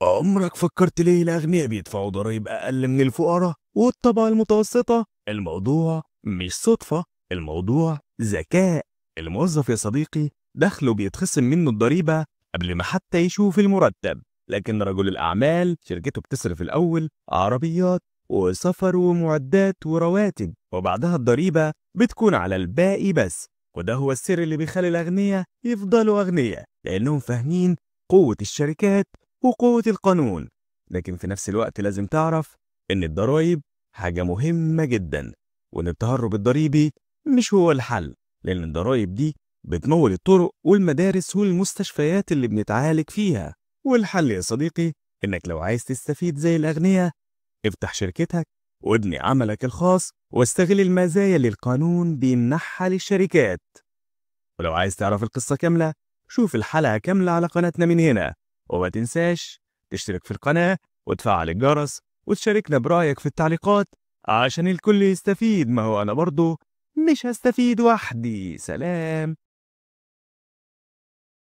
عمرك فكرت ليه الأغنياء بيدفعوا ضرايب أقل من الفقراء والطبقة المتوسطة؟ الموضوع مش صدفة، الموضوع ذكاء. الموظف يا صديقي دخله بيتخصم منه الضريبة قبل ما حتى يشوف المرتب، لكن رجل الأعمال شركته بتصرف الأول عربيات وسفر ومعدات ورواتب، وبعدها الضريبة بتكون على الباقي بس. وده هو السر اللي بيخلي الأغنياء يفضلوا أغنياء، لأنهم فاهمين قوة الشركات وقوة القانون. لكن في نفس الوقت لازم تعرف إن الضرايب حاجة مهمة جدا، وإن التهرب الضريبي مش هو الحل، لأن الضرايب دي بتمول الطرق والمدارس والمستشفيات اللي بنتعالج فيها. والحل يا صديقي إنك لو عايز تستفيد زي الأغنياء، افتح شركتك وابني عملك الخاص واستغل المزايا اللي القانون بيمنحها للشركات. ولو عايز تعرف القصة كاملة، شوف الحلقة كاملة على قناتنا من هنا. وما تنساش تشترك في القناة وتفعل الجرس وتشاركنا برأيك في التعليقات عشان الكل يستفيد. ما هو أنا برضو مش هستفيد وحدي. سلام.